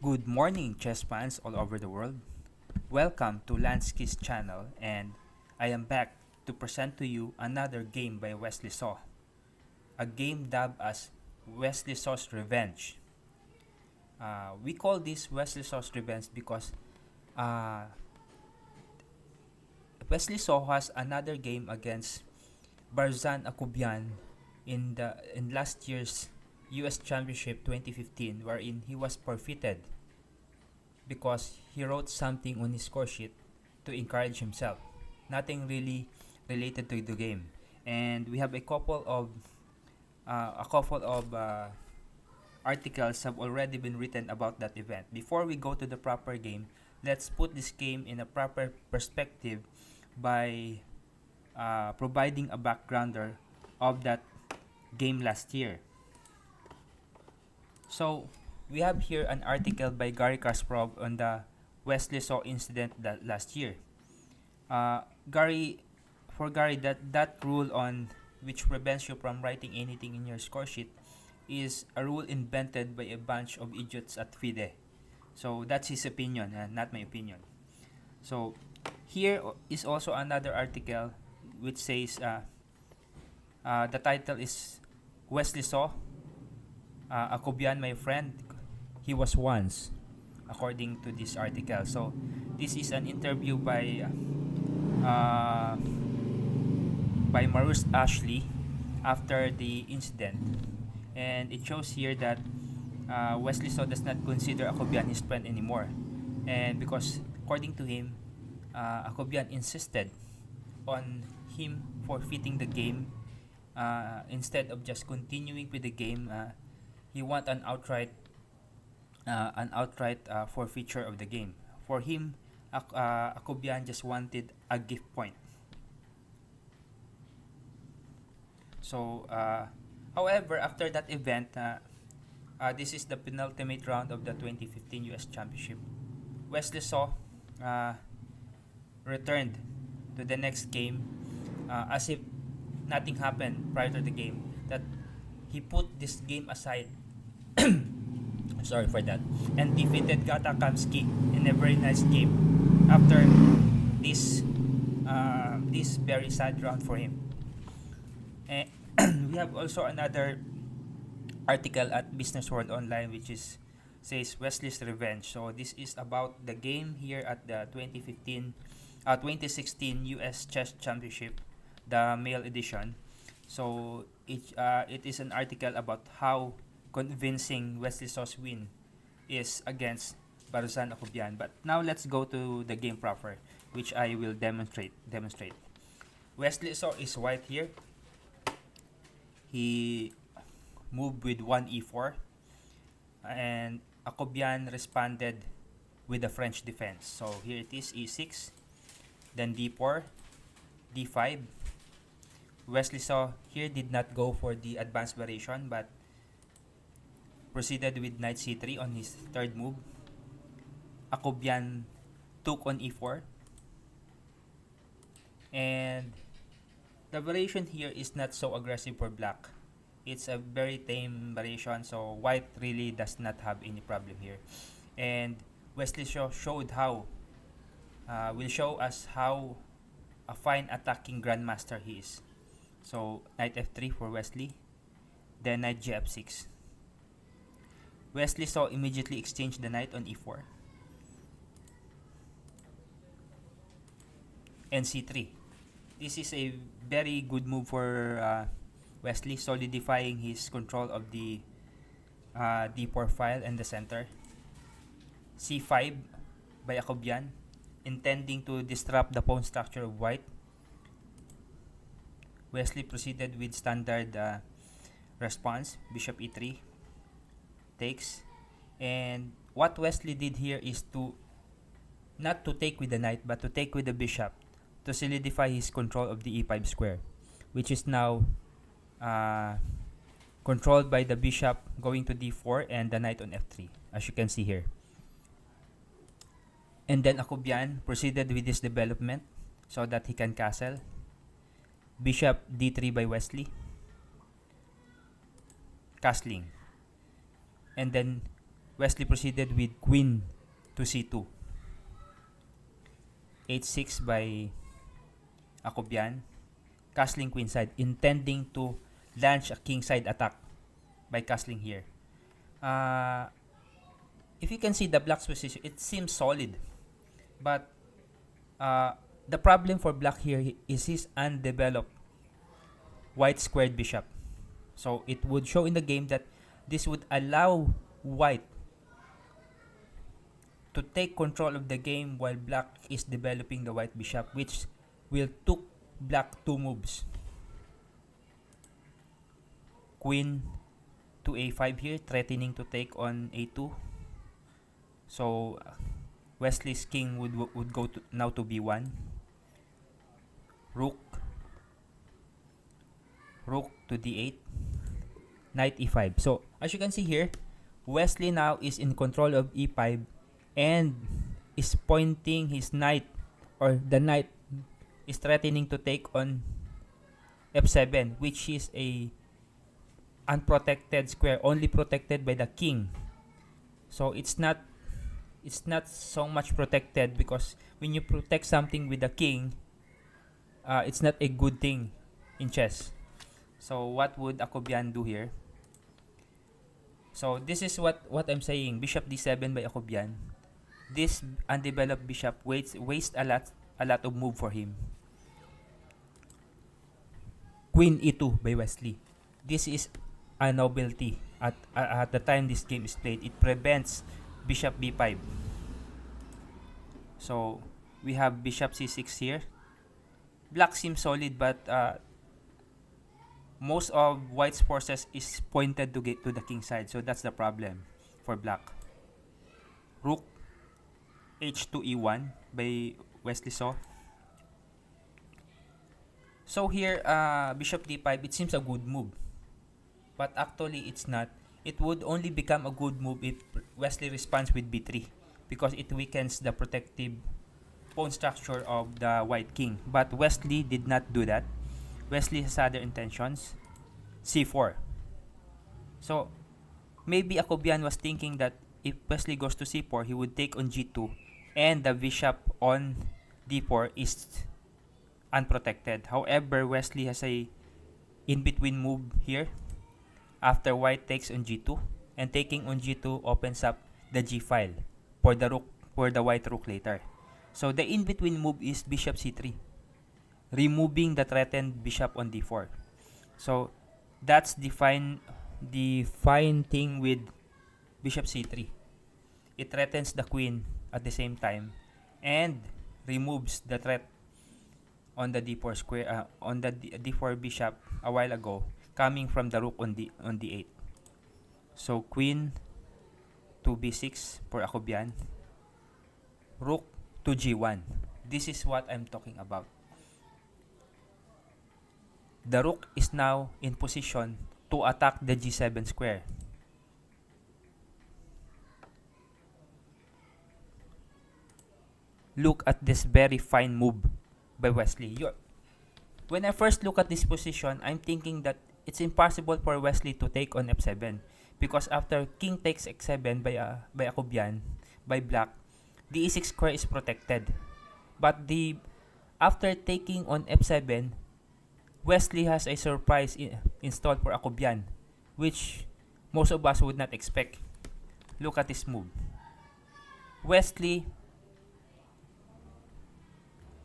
Good morning, chess fans all over the world. Welcome to Lansky's channel, and I am back to present to you another game by Wesley Saw, a game dubbed as Wesley Saw's Revenge. We call this Wesley Saw's Revenge because uh, Wesley Saw has another game against Varuzhan Akobian in last year's US Championship 2015, wherein he was forfeited because he wrote something on his score sheet to encourage himself. Nothing really related to the game, and we have a couple of articles have already been written about that event. Before we go to the proper game, let's put this game in a proper perspective by providing a backgrounder of that game last year. So we have here an article by Gary Kasparov on the Wesley Saw incident that last year. Uh, Gary, for Gary, that rule on which prevents you from writing anything in your score sheet is a rule invented by a bunch of idiots at FIDE. So that's his opinion, not my opinion. So here is also another article which says the title is Wesley Saw Akobian, my friend, he was once, according to this article. So this is an interview uh, by Marus Ashley after the incident, and it shows here that Wesley Saw does not consider Akobian his friend anymore, and because according to him, Akobian insisted on him forfeiting the game instead of just continuing with the game. He want an outright forfeiture of the game. For him, Akobian just wanted a gift point. So, however, after that event, this is the penultimate round of the 2015 U.S. Championship. Wesley Saw uh, returned to the next game as if nothing happened prior to the game. That he put this game aside. Sorry for that. And defeated Gata Kamsky in a very nice game after this very sad round for him. And we have also another article at Business World Online which is says Wesley's Revenge. So this is about the game here at the 2016 US Chess Championship, the male edition. So it is an article about how convincing Wesley Saw's win is against Varuzhan Akobian. But now let's go to the game proper, which I will demonstrate. Wesley Saw is white here. He moved with 1e4, and Akobian responded with the French defense. So here it is, e6, then d4, d5. Wesley Saw here did not go for the advanced variation but proceeded with knight c3 on his third move. Akobian took on e4, and the variation here is not so aggressive for black. It's a very tame variation, so white really does not have any problem here. And Wesley showed how will show us how a fine attacking grandmaster he is. So knight f3 for Wesley, then knight gf6. Wesley Saw immediately exchange the knight on e4 and c3. This is a very good move for Wesley, solidifying his control of the d4 file and the center. c5 by Akobian, intending to disrupt the pawn structure of white. Wesley proceeded with standard response, bishop e3 takes, and what Wesley did here is to not to take with the knight but to take with the bishop to solidify his control of the e5 square, which is now controlled by the bishop going to d4 and the knight on f3, as you can see here. And then Akobian proceeded with this development so that he can castle. Bishop d3 by Wesley, castling, and then Wesley proceeded with queen to c2. h6 by Akobian, castling queenside, intending to launch a kingside attack by castling here. If you can see the black's position, it seems solid. But the problem for black here is his undeveloped white squared bishop. So it would show in the game that this would allow white to take control of the game while black is developing the white bishop, which will took black 2 moves. Queen to a5 here, threatening to take on a2. So Wesley's king would go to now to b1. Rook to d8. Knight e5. So as you can see here, Wesley now is in control of e5 and is pointing his knight, or the knight is threatening to take on f7, which is a unprotected square, only protected by the king. So it's not so much protected, because when you protect something with the king, it's not a good thing in chess. So what would Akobian do here? So this is what I'm saying. Bishop d7 by Akobian. This undeveloped bishop wastes a lot of move for him. Queen e2 by Wesley. This is a novelty at the time this game is played. It prevents bishop b5. So we have bishop c6 here. Black seems solid, but most of white's forces is pointed to get to the king side. So that's the problem for black. Rook h2 e1 by Wesley saw. So here, bishop d5, it seems a good move. But actually, it's not. It would only become a good move if Wesley responds with b3, because it weakens the protective pawn structure of the white king. But Wesley did not do that. Wesley has other intentions. c4. So maybe Akobian was thinking that if Wesley goes to c4, he would take on g2, and the bishop on d4 is unprotected. However, Wesley has a in-between move here after white takes on g2, and taking on g2 opens up the g file for the rook, for the white rook later. So the in-between move is bishop c3, removing the threatened bishop on d4. So that's the fine thing with bishop c3. It threatens the queen at the same time and removes the threat on the d4 square, on the d4 bishop a while ago, coming from the rook on d8. So queen to b6 for Akobian. Rook to g1. This is what I'm talking about. The rook is now in position to attack the g7 square. Look at this very fine move by Wesley. When I first look at this position, I'm thinking that it's impossible for Wesley to take on f7, because after king takes x7 by Akobian, by black, the e6 square is protected. But after taking on f7, Wesley has a surprise installed for Akobian, which most of us would not expect. Look at this move. Wesley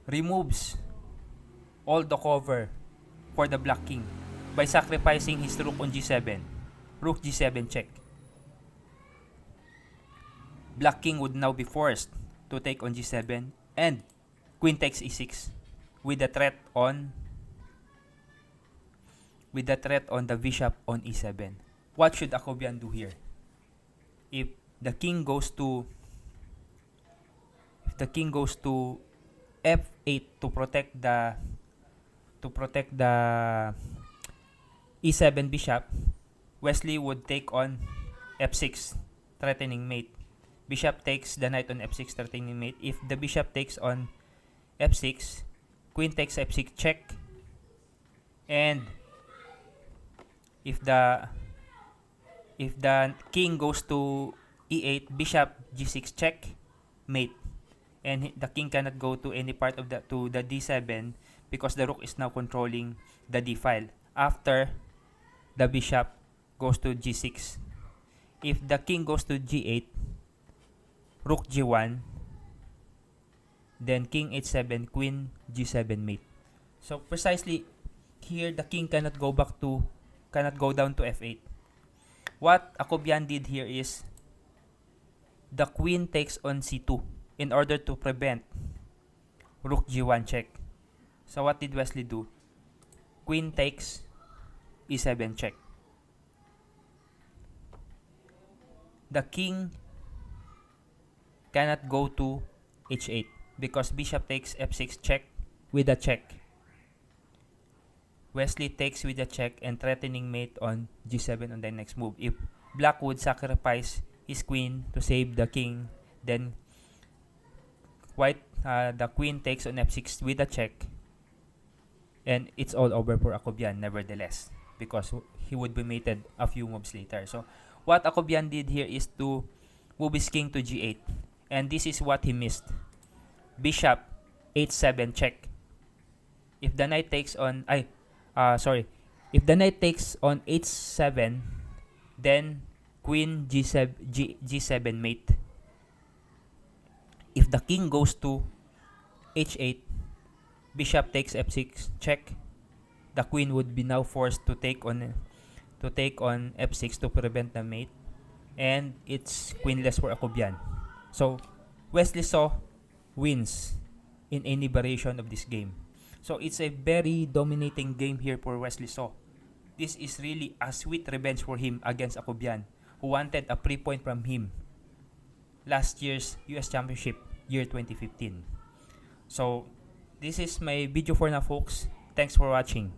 removes all the cover for the black king by sacrificing his rook on g7. Rook g7 check. Black king would now be forced to take on g7, and queen takes e6 with the threat on the bishop on e7. What should Akobian do here? If the king goes to f8 to protect the e7 bishop, Wesley would take on f6, threatening mate. Bishop takes the knight on f6, threatening mate. If the bishop takes on f6, queen takes f6 check, and if the king goes to e8, bishop g6 check, mate. And the king cannot go to any part of the d7 because the rook is now controlling the d file after the bishop goes to g6. If the king goes to g8, rook g1, then king h7, queen g7 mate. So precisely here the king cannot go down to f8. What Akobian did here is the queen takes on c2 in order to prevent rook g1 check. So what did Wesley do? Queen takes e7 check. The king cannot go to h8 because bishop takes f6 check with a check. Wesley takes with a check and threatening mate on g7 on the next move. If black would sacrifice his queen to save the king, then white, the queen takes on f6 with a check, and it's all over for Akobian nevertheless because he would be mated a few moves later. So what Akobian did here is to move his king to g8, and this is what he missed. Bishop h7 check. If the knight takes on if the knight takes on h7, then queen g7 mate. If the king goes to h8, bishop takes f6 check. The queen would be now forced to take on f6 to prevent the mate, and it's queenless for Akobian. So Wesley Saw wins in any variation of this game. So it's a very dominating game here for Wesley Saw. This is really a sweet revenge for him against Akobian, who wanted a 3-point from him last year's US Championship, year 2015. So this is my video for now, folks. Thanks for watching.